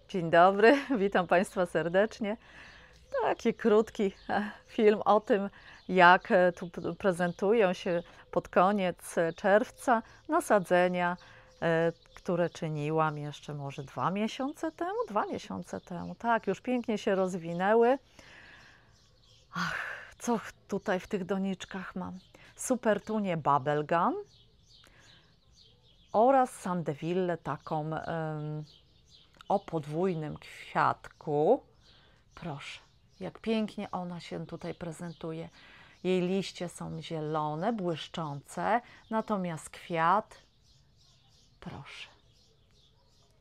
Dzień dobry, witam Państwa serdecznie. Taki krótki film o tym, jak tu prezentują się pod koniec czerwca nasadzenia, które czyniłam jeszcze może 2 miesiące temu. 2 miesiące temu, tak, już pięknie się rozwinęły. Ach, co tutaj w tych doniczkach mam? Supertunię Bubblegum oraz Sandevillę taką o podwójnym kwiatku. Proszę, jak pięknie ona się tutaj prezentuje. Jej liście są zielone, błyszczące, natomiast kwiat, proszę,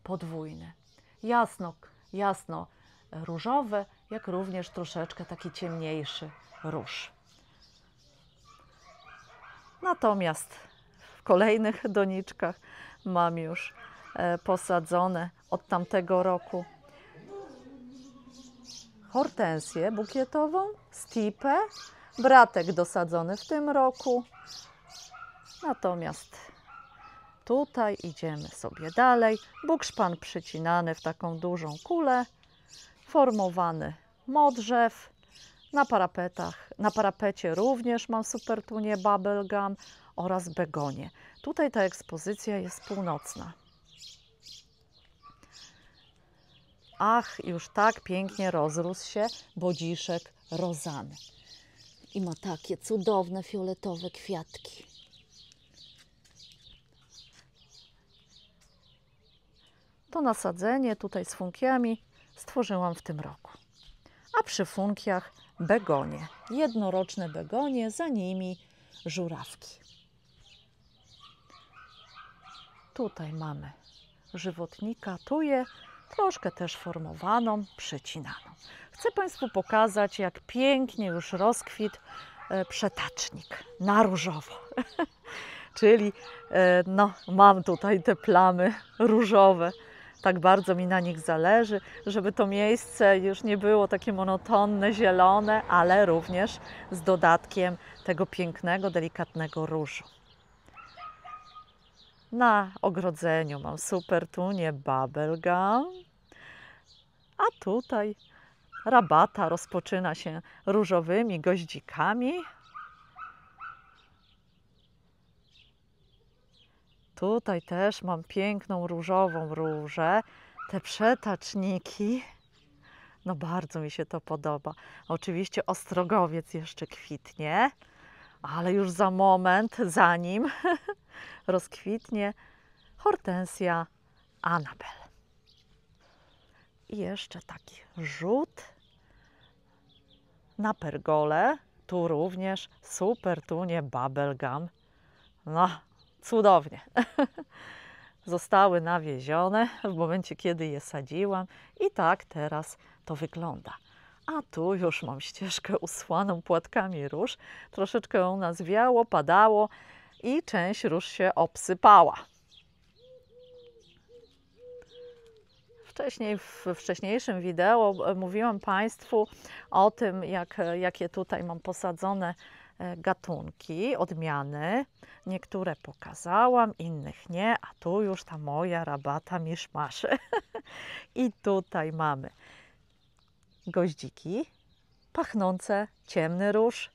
podwójny. Jasno różowy, jak również troszeczkę taki ciemniejszy róż. Natomiast w kolejnych doniczkach mam już posadzone od tamtego roku hortensję bukietową, stipę, bratek dosadzony w tym roku. Natomiast tutaj idziemy sobie dalej. Bukszpan przycinany w taką dużą kulę, formowany modrzew. Na parapecie również mam Supertunię Bubblegum oraz begonię. Tutaj ta ekspozycja jest północna. Ach, już tak pięknie rozrósł się bodziszek rozany. I ma takie cudowne fioletowe kwiatki. To nasadzenie tutaj z funkiami stworzyłam w tym roku. A przy funkiach begonie. Jednoroczne begonie, za nimi żurawki. Tutaj mamy żywotnika tuję, troszkę też formowaną, przecinaną. Chcę Państwu pokazać, jak pięknie już rozkwitł przetacznik na różowo. Czyli no, mam tutaj te plamy różowe. Tak bardzo mi na nich zależy, żeby to miejsce już nie było takie monotonne, zielone, ale również z dodatkiem tego pięknego, delikatnego różu. Na ogrodzeniu mam Supertunię Bubblegum, a tutaj rabata rozpoczyna się różowymi goździkami. Tutaj też mam piękną różową różę. Te przetaczniki, no bardzo mi się to podoba. Oczywiście ostrogowiec jeszcze kwitnie, ale już za moment, zanim rozkwitnie hortensja Annabel. I jeszcze taki rzut na pergolę. Tu również Supertunię Bubblegum. No, cudownie. Zostały nawiezione w momencie, kiedy je sadziłam i tak teraz to wygląda. A tu już mam ścieżkę usłaną płatkami róż. Troszeczkę u nas wiało, padało i część róż się obsypała. Wcześniej, w wcześniejszym wideo mówiłam Państwu o tym, jakie tutaj mam posadzone gatunki, odmiany. Niektóre pokazałam, innych nie, a tu już ta moja rabata miszmaszy. I tutaj mamy goździki pachnące, ciemny róż.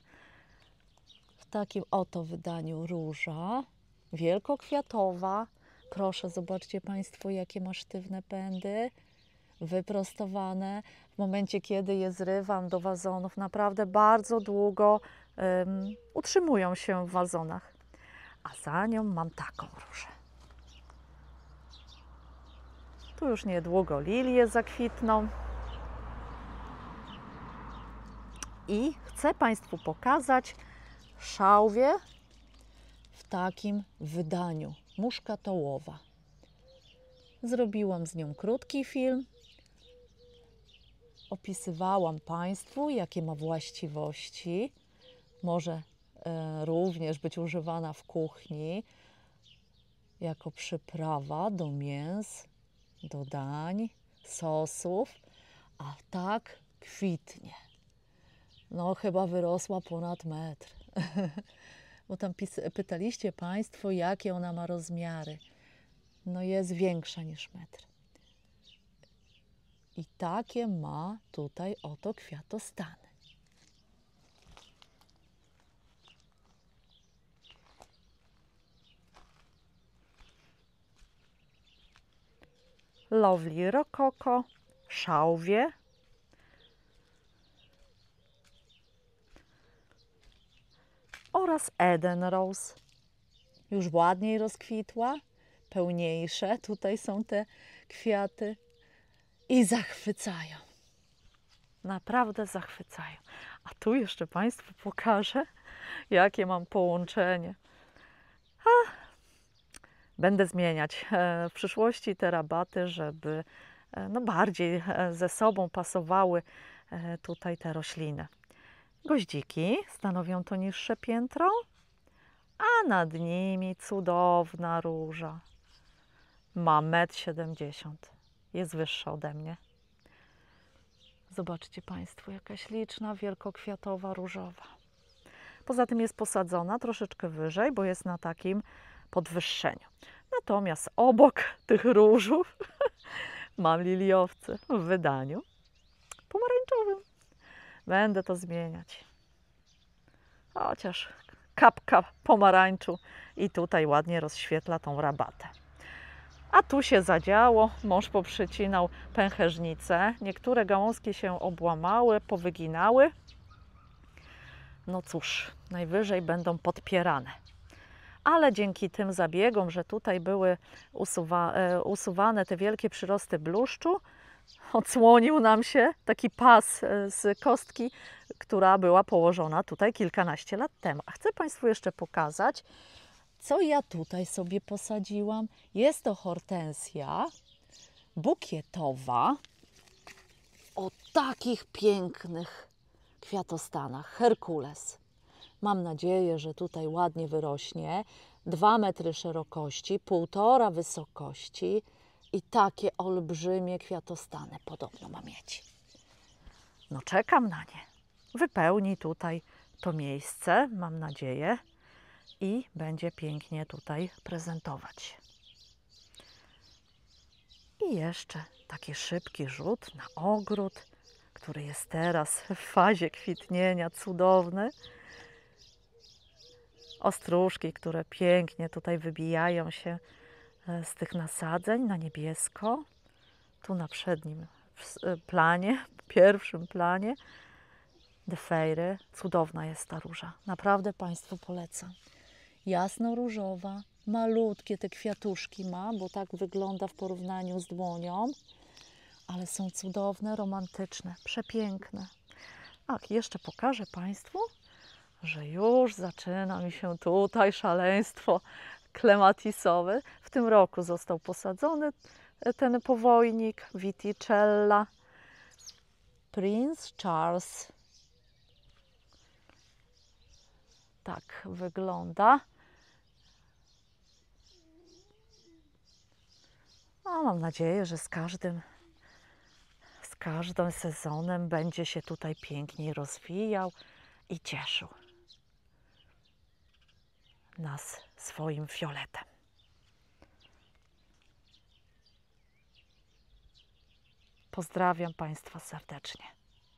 W takim oto wydaniu róża, wielkokwiatowa. Proszę, zobaczcie Państwo, jakie ma sztywne pędy, wyprostowane. W momencie, kiedy je zrywam do wazonów, naprawdę bardzo długo utrzymują się w wazonach. A za nią mam taką różę. Tu już niedługo lilie zakwitną. I chcę Państwu pokazać szałwię w takim wydaniu, muszkatołowa. Zrobiłam z nią krótki film. Opisywałam Państwu, jakie ma właściwości. Może również być używana w kuchni jako przyprawa do mięs, do dań, sosów, a tak kwitnie. No chyba wyrosła ponad metr. Bo tam pytaliście Państwo, jakie ona ma rozmiary. No jest większa niż metr. I takie ma tutaj oto kwiatostany. Lovely Rococo, szałwie, oraz Eden Rose. Już ładniej rozkwitła, pełniejsze. Tutaj są te kwiaty i zachwycają. Naprawdę zachwycają. A tu jeszcze Państwu pokażę, jakie mam połączenie. Będę zmieniać w przyszłości te rabaty, żeby no bardziej ze sobą pasowały tutaj te rośliny. Goździki stanowią to niższe piętro, a nad nimi cudowna róża. Ma 1,70 m. Jest wyższa ode mnie. Zobaczcie Państwo, jaka śliczna, wielkokwiatowa różowa. Poza tym jest posadzona troszeczkę wyżej, bo jest na takim podwyższeniu. Natomiast obok tych różów mam liliowce w wydaniu pomarańczowym. Będę to zmieniać. Chociaż kapka pomarańczu i tutaj ładnie rozświetla tą rabatę. A tu się zadziało, mąż poprzycinał pęcherzycę. Niektóre gałązki się obłamały, powyginały. No cóż, najwyżej będą podpierane. Ale dzięki tym zabiegom, że tutaj były usuwane te wielkie przyrosty bluszczu, odsłonił nam się taki pas z kostki, która była położona tutaj kilkanaście lat temu. A chcę Państwu jeszcze pokazać, co ja tutaj sobie posadziłam. Jest to hortensja bukietowa o takich pięknych kwiatostanach, Herkules. Mam nadzieję, że tutaj ładnie wyrośnie. 2 metry szerokości, 1,5 wysokości i takie olbrzymie kwiatostany podobno ma mieć. No czekam na nie. Wypełni tutaj to miejsce, mam nadzieję, i będzie pięknie tutaj prezentować. I jeszcze taki szybki rzut na ogród, który jest teraz w fazie kwitnienia, cudowny. Ostróżki, które pięknie tutaj wybijają się z tych nasadzeń na niebiesko. Tu na przednim planie, pierwszym planie, defeiry. Cudowna jest ta róża. Naprawdę Państwu polecam. Jasno-różowa, malutkie te kwiatuszki ma, bo tak wygląda w porównaniu z dłonią, ale są cudowne, romantyczne, przepiękne. Ach, jeszcze pokażę Państwu, że już zaczyna mi się tutaj szaleństwo klematisowe. W tym roku został posadzony ten powojnik Viticella Prince Charles. Tak wygląda. A mam nadzieję, że z każdym sezonem będzie się tutaj piękniej rozwijał i cieszył nas swoim fioletem. Pozdrawiam Państwa serdecznie.